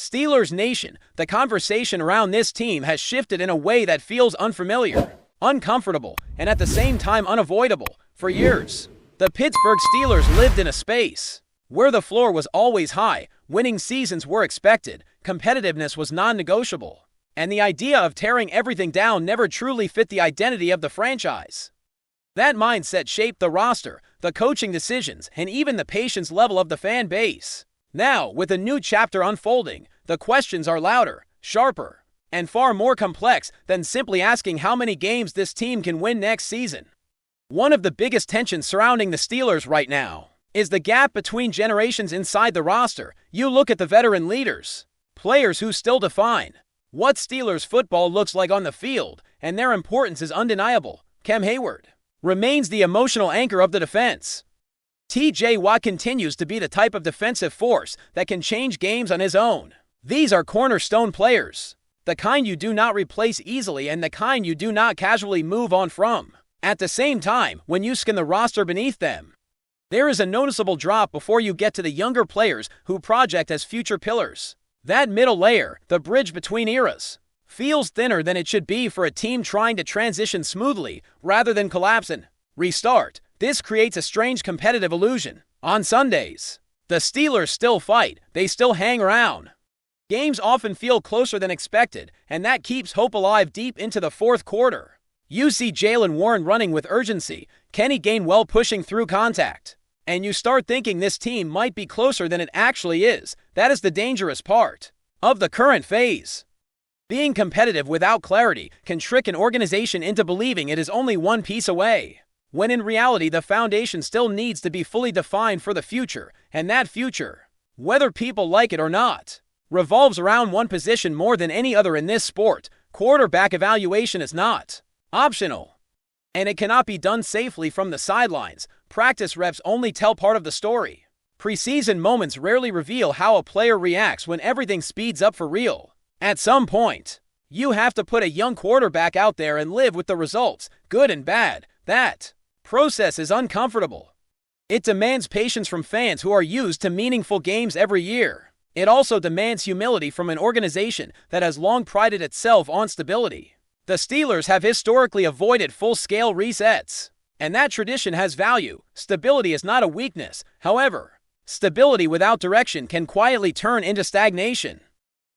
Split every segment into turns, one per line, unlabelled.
Steelers Nation, the conversation around this team has shifted in a way that feels unfamiliar, uncomfortable, and at the same time unavoidable. For years, the Pittsburgh Steelers lived in a space where the floor was always high, winning seasons were expected, competitiveness was non-negotiable, and the idea of tearing everything down never truly fit the identity of the franchise. That mindset shaped the roster, the coaching decisions, and even the patience level of the fan base. Now, with a new chapter unfolding, the questions are louder, sharper, and far more complex than simply asking how many games this team can win next season. One of the biggest tensions surrounding the Steelers right now is the gap between generations inside the roster. You look at the veteran leaders, players who still define what Steelers football looks like on the field, and their importance is undeniable. Cam Hayward remains the emotional anchor of the defense. T.J. Watt continues to be the type of defensive force that can change games on his own. These are cornerstone players, the kind you do not replace easily and the kind you do not casually move on from. At the same time, when you scan the roster beneath them, there is a noticeable drop before you get to the younger players who project as future pillars. That middle layer, the bridge between eras, feels thinner than it should be for a team trying to transition smoothly rather than collapse and restart. This creates a strange competitive illusion. On Sundays, the Steelers still fight, they still hang around. Games often feel closer than expected, and that keeps hope alive deep into the fourth quarter. You see Jaylen Warren running with urgency, Kenny Gainwell pushing through contact, and you start thinking this team might be closer than it actually is. That is the dangerous part of the current phase. Being competitive without clarity can trick an organization into believing it is only one piece away, when in reality the foundation still needs to be fully defined for the future, and that future, whether people like it or not, revolves around one position more than any other in this sport. Quarterback evaluation is not optional, and it cannot be done safely from the sidelines. Practice reps only tell part of the story. Preseason moments rarely reveal how a player reacts when everything speeds up for real. At some point, you have to put a young quarterback out there and live with the results, good and bad. That process is uncomfortable. It demands patience from fans who are used to meaningful games every year. It also demands humility from an organization that has long prided itself on stability. The Steelers have historically avoided full-scale resets, and that tradition has value. Stability is not a weakness. However, stability without direction can quietly turn into stagnation.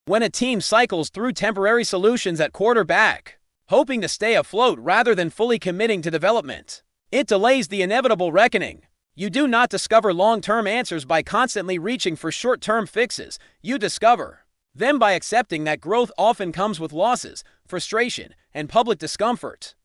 When a team cycles through temporary solutions at quarterback, hoping to stay afloat rather than fully committing to development, it delays the inevitable reckoning. You do not discover long-term answers by constantly reaching for short-term fixes. You discover them by accepting that growth often comes with losses, frustration, and public discomfort.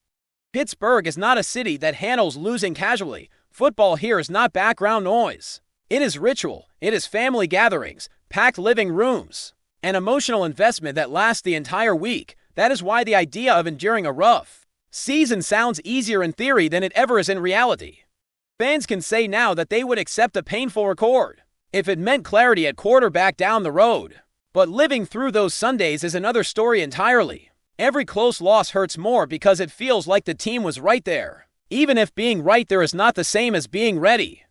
Pittsburgh is not a city that handles losing casually. Football here is not background noise. It is ritual. It is family gatherings, packed living rooms, an emotional investment that lasts the entire week. That is why the idea of enduring a rough season sounds easier in theory than it ever is in reality. Fans can say now that they would accept a painful record if it meant clarity at quarterback down the road. But living through those Sundays is another story entirely. Every close loss hurts more because it feels like the team was right there, even if being right there is not the same as being ready.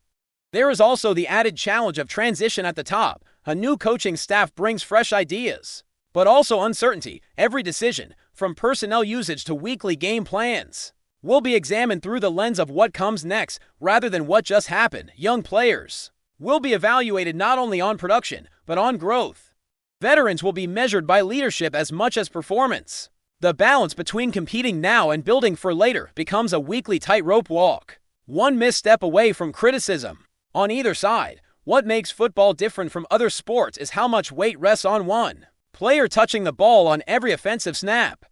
There is also the added challenge of transition at the top. A new coaching staff brings fresh ideas, but also uncertainty. Every decision, from personnel usage to weekly game plans, will be examined through the lens of what comes next rather than what just happened. Young players will be evaluated not only on production, but on growth. Veterans will be measured by leadership as much as performance. The balance between competing now and building for later becomes a weekly tightrope walk, one misstep away from criticism on either side. What makes football different from other sports is how much weight rests on one player touching the ball on every offensive snap.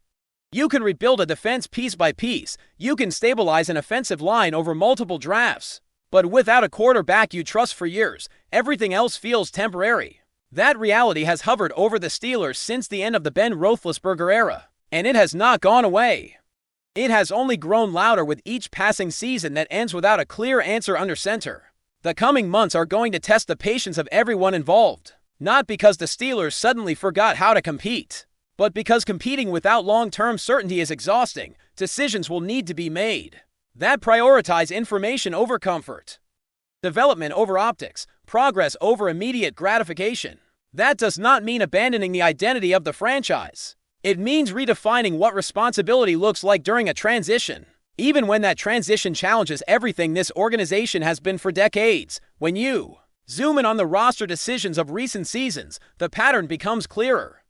You can rebuild a defense piece by piece. You can stabilize an offensive line over multiple drafts. But without a quarterback you trust for years, everything else feels temporary. That reality has hovered over the Steelers since the end of the Ben Roethlisberger era, and it has not gone away. It has only grown louder with each passing season that ends without a clear answer under center. The coming months are going to test the patience of everyone involved, not because the Steelers suddenly forgot how to compete, but because competing without long-term certainty is exhausting. Decisions will need to be made that prioritize information over comfort, development over optics, progress over immediate gratification. That does not mean abandoning the identity of the franchise. It means redefining what responsibility looks like during a transition, even when that transition challenges everything this organization has been for decades. When you zoom in on the roster decisions of recent seasons, the pattern becomes clearer.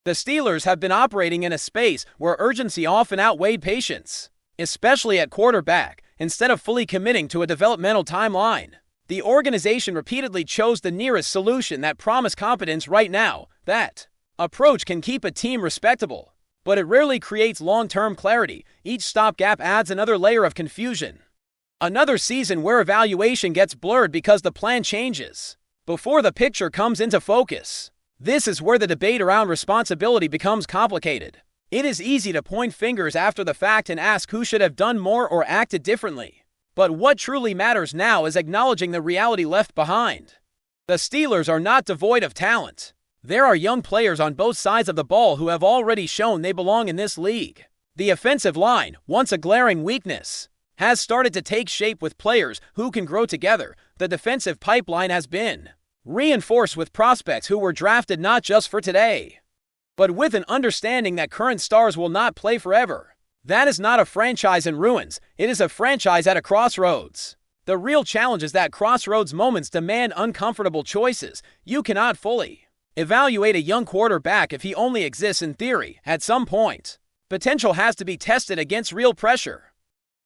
The Steelers have been operating in a space where urgency often outweighed patience, especially at quarterback, instead of fully committing to a developmental timeline. The organization repeatedly chose the nearest solution that promised competence right now. That approach can keep a team respectable, but it rarely creates long-term clarity. Each stopgap adds another layer of confusion. Another season where evaluation gets blurred because the plan changes before the picture comes into focus. This is where the debate around responsibility becomes complicated. It is easy to point fingers after the fact and ask who should have done more or acted differently. But what truly matters now is acknowledging the reality left behind. The Steelers are not devoid of talent. There are young players on both sides of the ball who have already shown they belong in this league. The offensive line, once a glaring weakness, has started to take shape with players who can grow together. The defensive pipeline has been reinforced with prospects who were drafted not just for today, but with an understanding that current stars will not play forever. That is not a franchise in ruins. It is a franchise at a crossroads. The real challenge is that crossroads moments demand uncomfortable choices. You cannot fully evaluate a young quarterback if he only exists in theory. At some point, potential has to be tested against real pressure,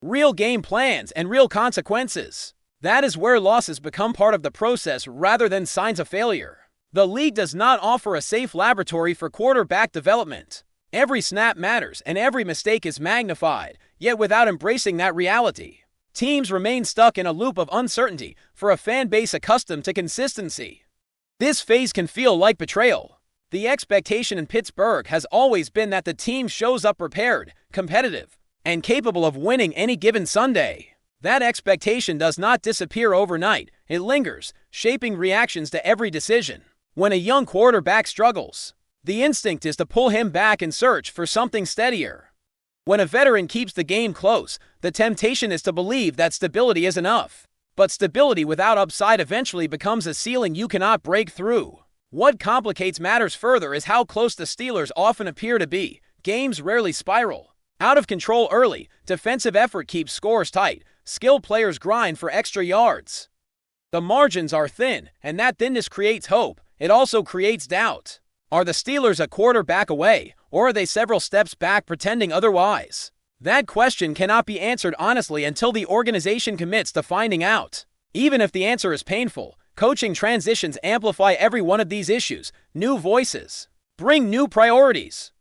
real game plans, and real consequences. That is where losses become part of the process rather than signs of failure. The league does not offer a safe laboratory for quarterback development. Every snap matters, and every mistake is magnified. Yet without embracing that reality, teams remain stuck in a loop of uncertainty. For a fan base accustomed to consistency, this phase can feel like betrayal. The expectation in Pittsburgh has always been that the team shows up prepared, competitive, and capable of winning any given Sunday. That expectation does not disappear overnight. It lingers, shaping reactions to every decision. When a young quarterback struggles, the instinct is to pull him back and search for something steadier. When a veteran keeps the game close, the temptation is to believe that stability is enough. But stability without upside eventually becomes a ceiling you cannot break through. What complicates matters further is how close the Steelers often appear to be. Games rarely spiral out of control early. Defensive effort keeps scores tight. Skilled players grind for extra yards. The margins are thin, and that thinness creates hope. It also creates doubt. Are the Steelers a quarterback away, or are they several steps back pretending otherwise? That question cannot be answered honestly until the organization commits to finding out. Even if the answer is painful, coaching transitions amplify every one of these issues. New voices bring new priorities,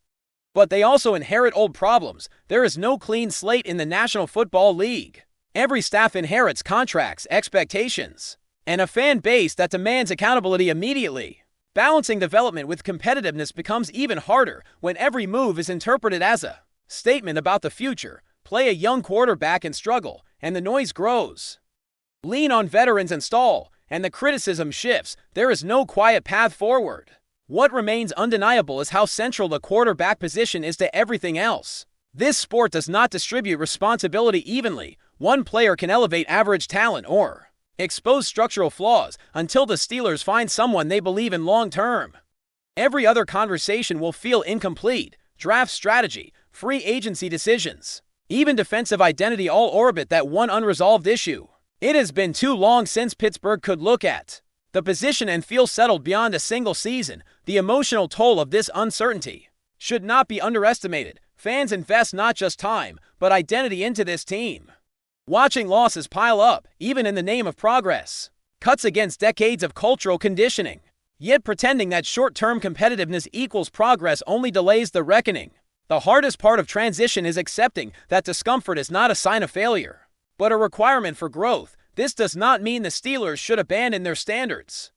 but they also inherit old problems. There is no clean slate in the National Football League. Every staff inherits contracts, expectations, and a fan base that demands accountability immediately. Balancing development with competitiveness becomes even harder when every move is interpreted as a statement about the future. Play a young quarterback and struggle, and the noise grows. Lean on veterans and stall, and the criticism shifts. There is no quiet path forward. What remains undeniable is how central the quarterback position is to everything else. This sport does not distribute responsibility evenly. One player can elevate average talent or expose structural flaws until the Steelers find someone they believe in long-term. Every other conversation will feel incomplete. Draft strategy, free agency decisions, even defensive identity all orbit that one unresolved issue. It has been too long since Pittsburgh could look at the position and feel settled beyond a single season. The emotional toll of this uncertainty should not be underestimated. Fans invest not just time, but identity into this team. Watching losses pile up, even in the name of progress, cuts against decades of cultural conditioning. Yet pretending that short-term competitiveness equals progress only delays the reckoning. The hardest part of transition is accepting that discomfort is not a sign of failure, but a requirement for growth. This does not mean the Steelers should abandon their standards.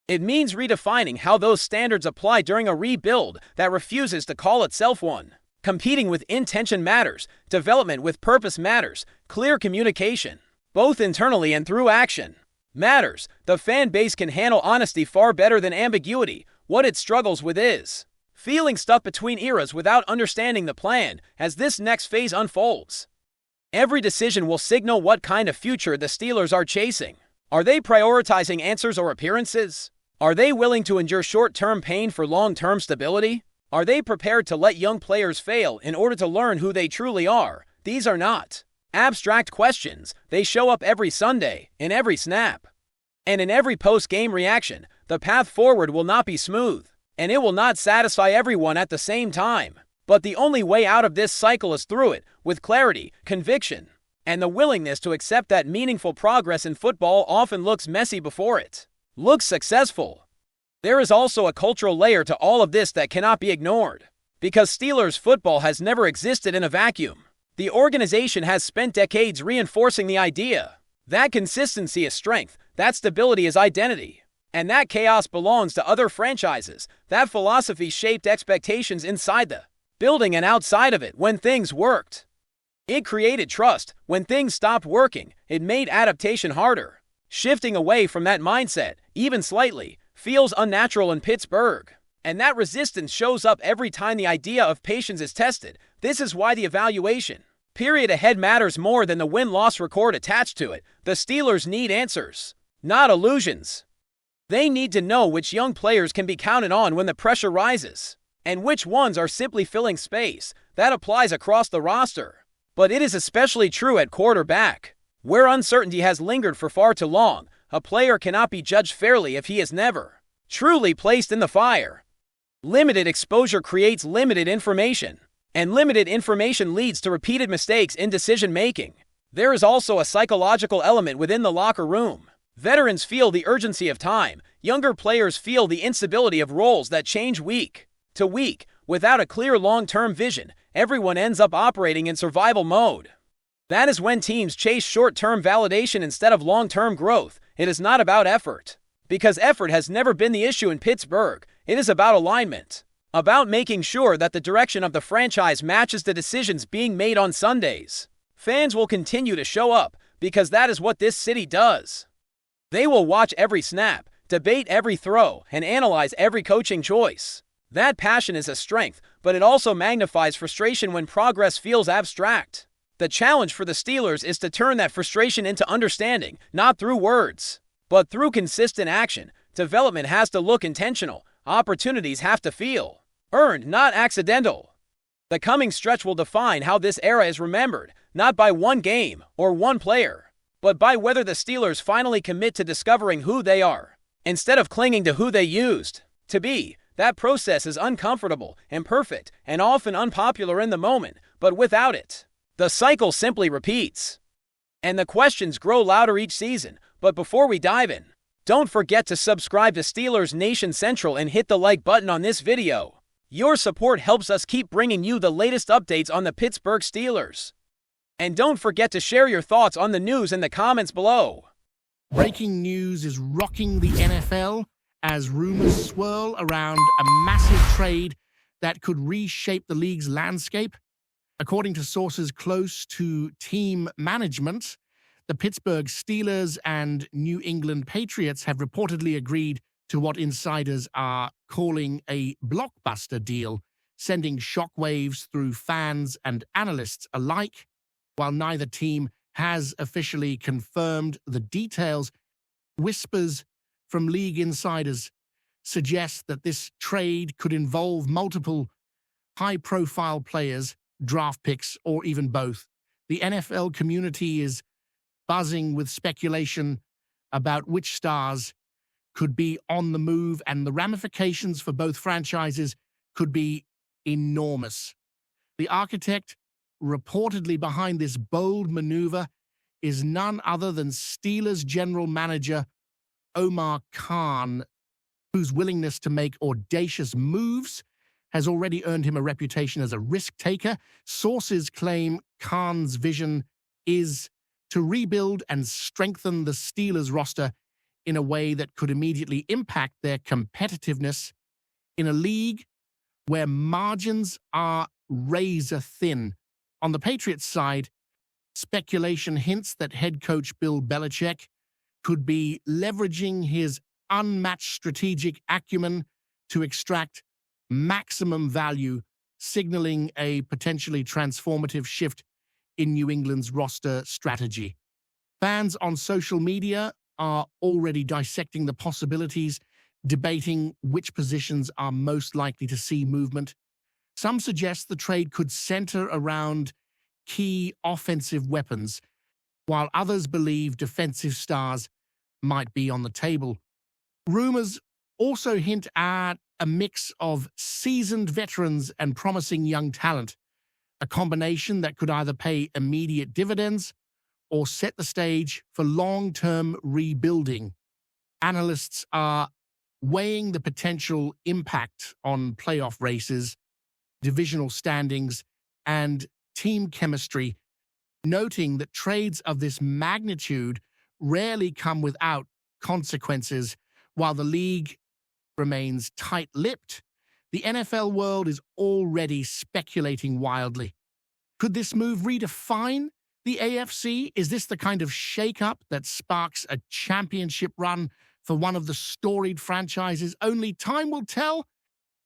It means redefining how those standards apply during a rebuild that refuses to call itself one. Competing with intention matters. Development with purpose matters. Clear communication, both internally and through action, matters. The fan base can handle honesty far better than ambiguity. What it struggles with is feeling stuck between eras without understanding the plan. As this next phase unfolds, every decision will signal what kind of future the Steelers are chasing. Are they prioritizing answers or appearances? Are they willing to endure short-term pain for long-term stability? Are they prepared to let young players fail in order to learn who they truly are? These are not abstract questions. They show up every Sunday, in every snap. And in every post-game reaction, the path forward will not be smooth, and it will not satisfy everyone at the same time. But the only way out of this cycle is through it, with clarity, conviction, and the willingness to accept that meaningful progress in football often looks messy before it looks successful. There is also a cultural layer to all of this that cannot be ignored. Because Steelers football has never existed in a vacuum. The organization has spent decades reinforcing the idea that consistency is strength, that stability is identity, and that chaos belongs to other franchises. That philosophy shaped expectations inside the building and outside of it when things worked. It created trust. When things stopped working, it made adaptation harder. Shifting away from that mindset, even slightly, feels unnatural in Pittsburgh. And that resistance shows up every time the idea of patience is tested. This is why the evaluation period ahead matters more than the win-loss record attached to it. The Steelers need answers, not illusions. They need to know which young players can be counted on when the pressure rises, and which ones are simply filling space. That applies across the roster. But it is especially true at quarterback, where uncertainty has lingered for far too long. A player cannot be judged fairly if he is never truly placed in the fire. Limited exposure creates limited information, and limited information leads to repeated mistakes in decision-making. There is also a psychological element within the locker room. Veterans feel the urgency of time. Younger players feel the instability of roles that change week to week. Without a clear long-term vision, everyone ends up operating in survival mode. That is when teams chase short-term validation instead of long-term growth. It is not about effort, because effort has never been the issue in Pittsburgh. It is about alignment, about making sure that the direction of the franchise matches the decisions being made on Sundays. Fans will continue to show up because that is what this city does. They will watch every snap, debate every throw, and analyze every coaching choice. That passion is a strength, but it also magnifies frustration when progress feels abstract. The challenge for the Steelers is to turn that frustration into understanding, not through words, but through consistent action. Development has to look intentional. Opportunities have to feel earned, not accidental. The coming stretch will define how this era is remembered, not by one game or one player, but by whether the Steelers finally commit to discovering who they are, instead of clinging to who they used to be. That process is uncomfortable, imperfect, and often unpopular in the moment, but without it, the cycle simply repeats. And the questions grow louder each season. But before we dive in, don't forget to subscribe to Steelers Nation Central and hit the like button on this video. Your support helps us keep bringing you the latest updates on the Pittsburgh Steelers. And don't forget to share your thoughts on the news in the comments below.
Breaking news is rocking the NFL as rumors swirl around a massive trade that could reshape the league's landscape. According to sources close to team management, the Pittsburgh Steelers and New England Patriots have reportedly agreed to what insiders are calling a blockbuster deal, sending shockwaves through fans and analysts alike. While neither team has officially confirmed the details, whispers from league insiders suggest that this trade could involve multiple high-profile players, draft picks, or even both. The NFL community is buzzing with speculation about which stars could be on the move, and the ramifications for both franchises could be enormous. The architect reportedly behind this bold maneuver is none other than Steelers general manager Omar Khan, whose willingness to make audacious moves has already earned him a reputation as a risk-taker. Sources claim Khan's vision is to rebuild and strengthen the Steelers roster in a way that could immediately impact their competitiveness in a league where margins are razor-thin. On the Patriots side, speculation hints that head coach Bill Belichick could be leveraging his unmatched strategic acumen to extract maximum value, signaling a potentially transformative shift in New England's roster strategy. Fans on social media are already dissecting the possibilities, debating which positions are most likely to see movement. Some suggest the trade could center around key offensive weapons, while others believe defensive stars might be on the table. Rumors also hint at a mix of seasoned veterans and promising young talent, a combination that could either pay immediate dividends or set the stage for long-term rebuilding. Analysts are weighing the potential impact on playoff races, divisional standings, and team chemistry, noting that trades of this magnitude rarely come without consequences. While the league remains tight-lipped, the NFL world is already speculating wildly. Could this move redefine the AFC? Is this the kind of shake-up that sparks a championship run for one of the storied franchises? Only time will tell,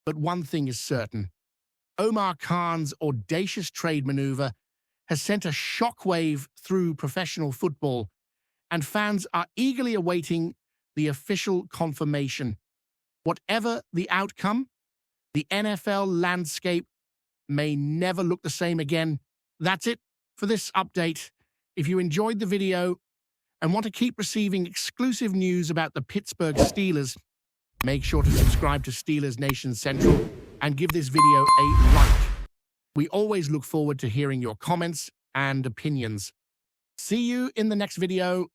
but one thing is certain. Omar Khan's audacious trade maneuver has sent a shockwave through professional football, and fans are eagerly awaiting the official confirmation. Whatever the outcome, the NFL landscape may never look the same again. That's it for this update. If you enjoyed the video and want to keep receiving exclusive news about the Pittsburgh Steelers, make sure to subscribe to Steelers Nation Central and give this video a like. We always look forward to hearing your comments and opinions. See you in the next video.